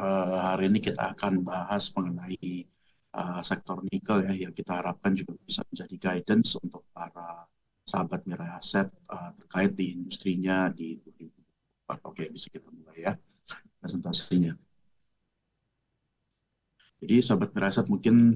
Hari ini kita akan bahas mengenai sektor nikel ya, yang kita harapkan juga bisa menjadi guidance untuk para sahabat Mirai Aset terkait di industrinya di 2024. Oke, bisa kita mulai ya presentasinya. Jadi sahabat Mirai Aset mungkin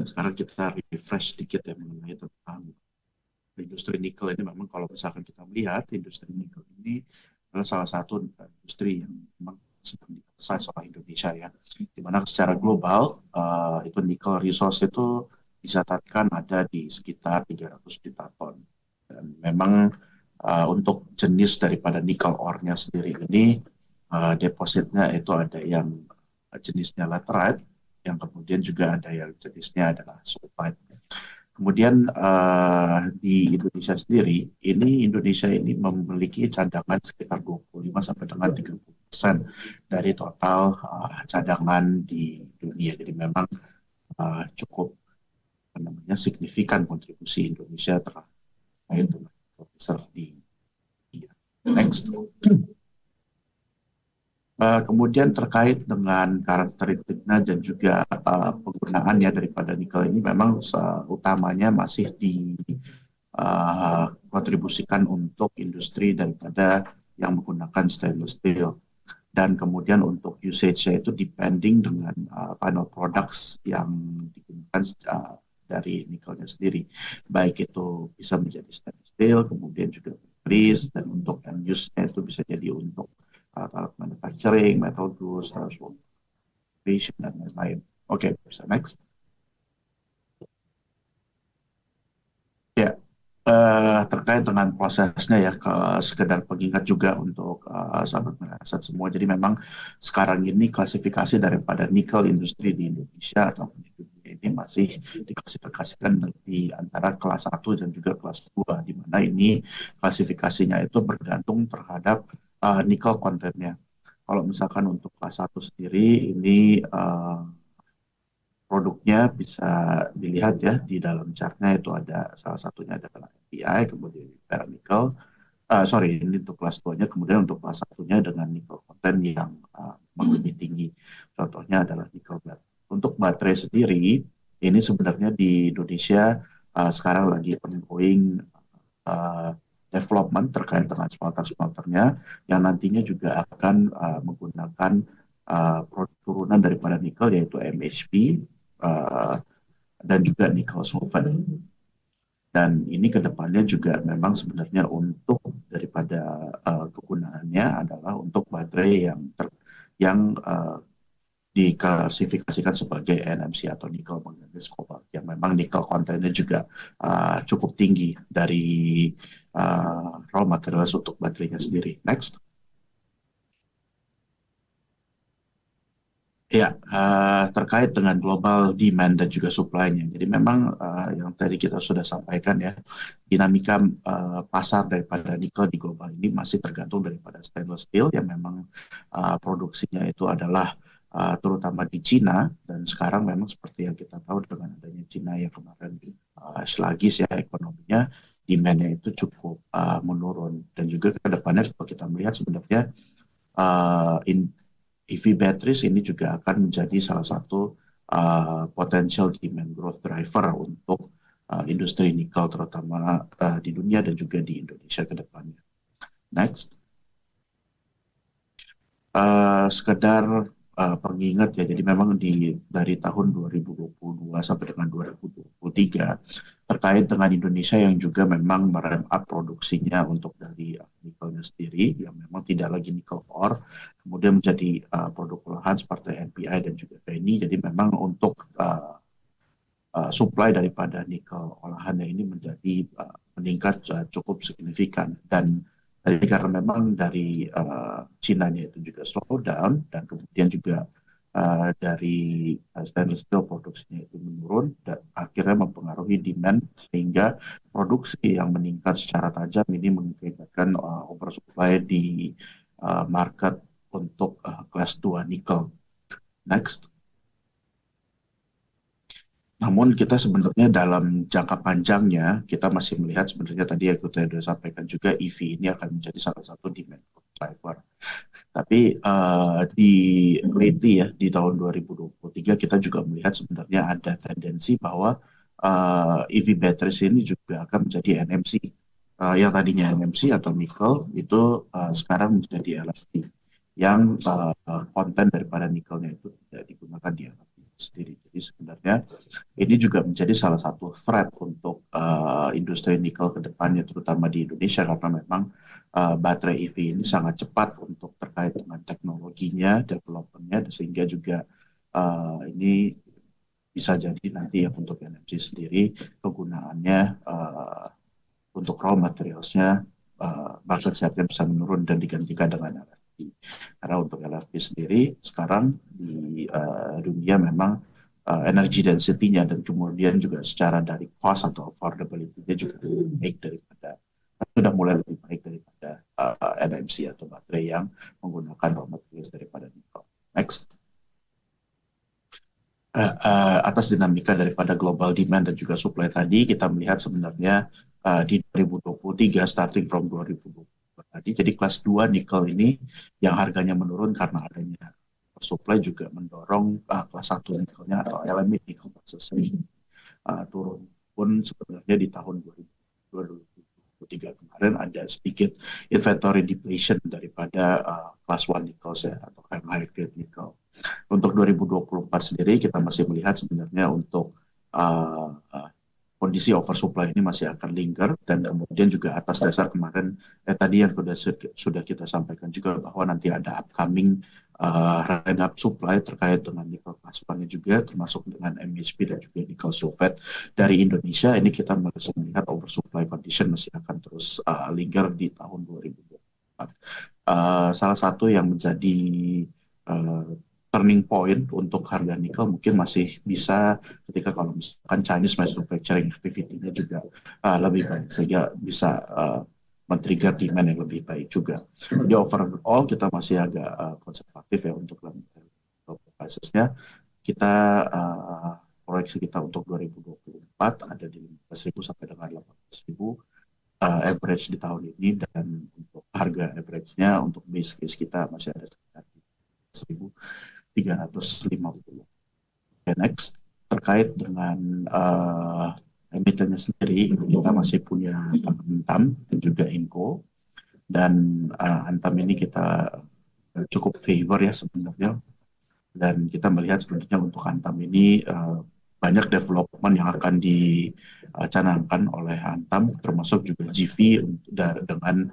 sekarang kita refresh sedikit ya mengenai tentang industri nikel ini. Memang kalau misalkan kita melihat industri nikel ini adalah salah satu industri yang memang sedang diakses oleh Indonesia ya, di mana secara global itu nikel resource itu dicatatkan ada di sekitar 300 juta ton. Dan memang untuk jenis daripada nikel ore-nya sendiri ini depositnya itu ada yang jenisnya laterite, yang kemudian juga ada yang jenisnya adalah sulfide. Kemudian di Indonesia sendiri, Indonesia ini memiliki cadangan sekitar 25 sampai dengan 30% dari total cadangan di dunia. Jadi memang cukup apa namanya signifikan kontribusi Indonesia terkait dengan reserve di dunia. Next. Kemudian terkait dengan karakteristiknya dan juga penggunaannya daripada nikel ini memang utamanya masih dikontribusikan untuk industri daripada yang menggunakan stainless steel. Dan kemudian untuk usage-nya itu depending dengan final products yang digunakan dari nikelnya sendiri. Baik itu bisa menjadi stainless steel, kemudian juga grease, dan untuk end use-nya itu bisa jadi untuk alat manufacturing, metal goods, transportation, dan lain-lain. Oke, bisa next. Ya, terkait dengan prosesnya ya, sekedar pengingat juga untuk sahabat Meraset semua. Jadi memang sekarang ini klasifikasi daripada nikel industri di Indonesia ataupun di dunia ini masih diklasifikasikan di antara kelas 1 dan juga kelas 2, di mana ini klasifikasinya itu bergantung terhadap nikel kontennya. Kalau misalkan untuk kelas 1 sendiri, ini produknya bisa dilihat ya di dalam chartnya, itu ada salah satunya adalah NPI, kemudian bare nickel. Sorry, ini untuk kelas 2-nya, kemudian untuk kelas 1-nya dengan nickel content yang lebih tinggi. Contohnya adalah nickel plate. Untuk baterai sendiri, ini sebenarnya di Indonesia sekarang lagi ongoing uh, development terkait dengan smelter-smelternya, yang nantinya juga akan menggunakan turunan daripada nikel, yaitu MHP dan juga nikel sulfide. Dan ini kedepannya juga memang sebenarnya untuk daripada kegunaannya adalah untuk baterai yang diklasifikasikan sebagai NMC atau nikel manganese kobalt, yang memang nikel kontennya juga cukup tinggi dari raw materials untuk baterainya sendiri. Next. Ya, terkait dengan global demand dan juga supply-nya. Jadi memang yang tadi kita sudah sampaikan ya, dinamika pasar daripada nikel di global ini masih tergantung daripada stainless steel yang memang produksinya itu adalah terutama di Cina, dan sekarang memang seperti yang kita tahu dengan adanya Cina yang kemarin sluggish ya ekonominya, demand-nya itu cukup menurun. Dan juga ke depannya kalau kita melihat sebenarnya uh, EV batteries ini juga akan menjadi salah satu potential demand growth driver untuk industri nikel terutama di dunia dan juga di Indonesia ke depannya. Next. Sekedar pengingat ya, jadi memang dari tahun 2022 sampai dengan 2023 terkait dengan Indonesia yang juga memang meramp up produksinya untuk dari nikelnya sendiri yang memang tidak lagi nikel ore, kemudian menjadi produk olahan seperti NPI dan juga PNI. Jadi memang untuk supply daripada nikel olahannya ini menjadi meningkat cukup signifikan. Dan karena memang dari Cina-nya itu juga slow down, dan kemudian juga dari stainless steel produksinya itu menurun, dan akhirnya mempengaruhi demand, sehingga produksi yang meningkat secara tajam ini mengakibatkan oversupply di market untuk kelas 2 nikel. Next. Namun kita sebenarnya dalam jangka panjangnya kita masih melihat sebenarnya tadi yang kita sudah sampaikan juga EV ini akan menjadi salah satu demand driver. Tapi di lately ya di tahun 2023 kita juga melihat sebenarnya ada tendensi bahwa EV batteries ini juga akan menjadi NMC. Yang tadinya NMC atau nickel itu sekarang menjadi LFP yang konten daripada nikelnya itu tidak digunakan di LFP sendiri. Jadi sebenarnya ini juga menjadi salah satu threat untuk industri nikel ke depannya, terutama di Indonesia karena memang baterai EV ini sangat cepat untuk terkait dengan teknologinya, development-nya, sehingga juga ini bisa jadi nanti ya untuk energi sendiri kegunaannya untuk raw materials-nya market share-nya bisa menurun dan digantikan dengan LFP. Karena untuk LFP sendiri sekarang di dunia memang energy density-nya dan kemudian juga secara dari cost atau affordability-nya juga lebih baik daripada sudah mulai lebih baik daripada NMC atau baterai yang menggunakan raw materials daripada nikel. Next. Atas dinamika daripada global demand dan juga supply tadi, kita melihat sebenarnya di 2023, starting from 2020 tadi, jadi kelas 2 nikel ini yang harganya menurun karena adanya supply juga mendorong kelas 1 nikelnya atau LME nickel prices turun. Pun sebenarnya di tahun 2023 kemarin ada sedikit inventory depletion daripada kelas 1 nikel atau high grade nickel. Untuk 2024 sendiri kita masih melihat sebenarnya untuk kondisi oversupply ini masih akan linger dan kemudian juga atas dasar kemarin tadi yang sudah kita sampaikan juga bahwa nanti ada upcoming ramp up supply terkait dengan nikel class 1 juga termasuk dengan MHP dan juga nikel sulfate dari Indonesia. Ini kita masih melihat oversupply condition masih akan terus linger di tahun 2024. Salah satu yang menjadi turning point untuk harga nikel mungkin masih bisa ketika kalau misalkan Chinese manufacturing activity-nya juga lebih baik sehingga bisa men-trigger demand yang lebih baik juga. Jadi overall kita masih agak konservatif ya untuk prices-nya. Kita proyeksi kita untuk 2024 ada di 15.000 sampai dengan 18.000 average di tahun ini, dan untuk harga average-nya untuk base case kita masih ada sekitar 1.350. Okay, next, terkait dengan emitennya sendiri, kita masih punya Antam dan juga Inco, dan Antam ini kita cukup favor ya sebenarnya, dan kita melihat sebenarnya untuk Antam ini banyak development yang akan dicanangkan oleh Antam, termasuk juga GV dengan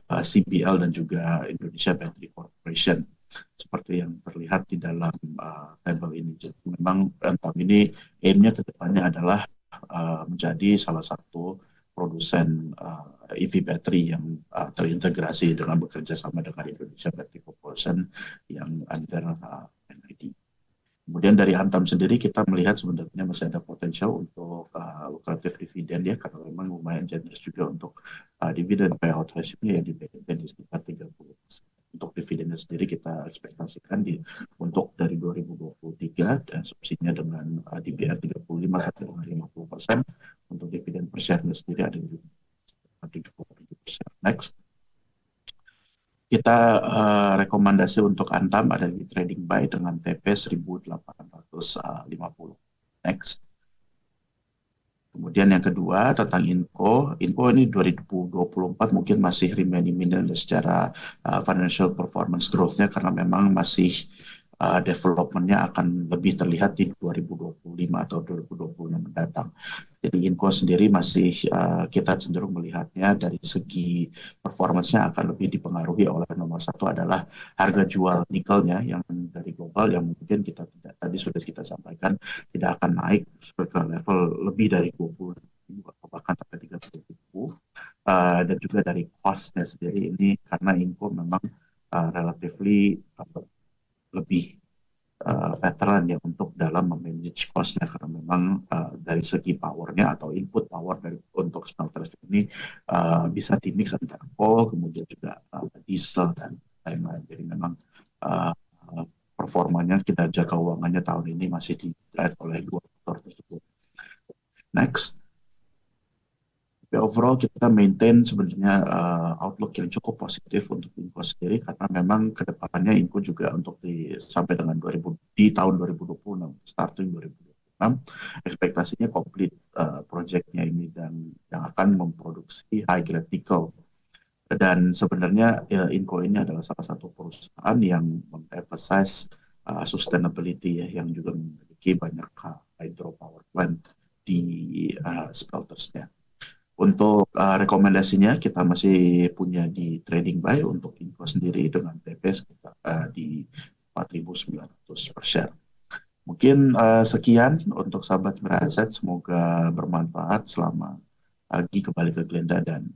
CBL dan juga Indonesia Battery Corporation seperti yang terlihat di dalam tabel ini. Jadi memang Antam ini aim-nya ke depannya adalah menjadi salah satu produsen EV battery yang terintegrasi dengan bekerja sama dengan Indonesia Battery Corporation yang under NID. Kemudian dari Antam sendiri kita melihat sebenarnya masih ada potensial untuk lucrative dividend ya, karena memang lumayan generous juga untuk dividen payout ratio-nya yang di sekitar 30%. Untuk dividennya sendiri kita ekspektasikan untuk dari 2023 dan subsidinya dengan DPR 35 sampai dengan 50%. Untuk dividen per share-nya sendiri ada di 77%. Next. Kita rekomendasi untuk Antam ada di trading buy dengan TP 1850. Next. Kemudian yang kedua tentang Inco. Inco ini 2024 mungkin masih remain imminent secara financial performance growth-nya karena memang masih development-nya akan lebih terlihat di 2025 atau 2026 mendatang. Jadi Inco sendiri masih kita cenderung melihatnya dari segi performance-nya akan lebih dipengaruhi oleh nomor satu adalah harga jual nikelnya yang dari global yang mungkin kita tidak tadi sudah kita sampaikan tidak akan naik ke level lebih dari 20.000 atau bahkan sampai 30.000 dan juga dari cost-nya sendiri ini karena Inco memang relatively lebih veteran ya untuk dalam memanage cost-nya karena memang dari segi power-nya atau input power dari untuk smelters ini bisa dimix antara coal kemudian juga diesel dan lain-lain. Jadi memang performanya kinerja keuangannya tahun ini masih di drive oleh dua faktor tersebut. Next. Tapi overall kita maintain sebenarnya outlook yang cukup positif untuk Inco sendiri karena memang kedepannya Inco juga untuk sampai dengan di tahun 2026 starting 2026 ekspektasinya komplit proyeknya ini dan yang akan memproduksi high grade nickel. Dan sebenarnya Inco ini adalah salah satu perusahaan yang mengemphasize sustainability ya, yang juga memiliki banyak hydropower plant di smeltersnya. Untuk rekomendasinya kita masih punya di trading buy untuk Inco sendiri dengan TP sekitar di 4.900 per share. Mungkin sekian untuk sahabat Miraset, semoga bermanfaat. Selamat pagi kembali ke Glenda dan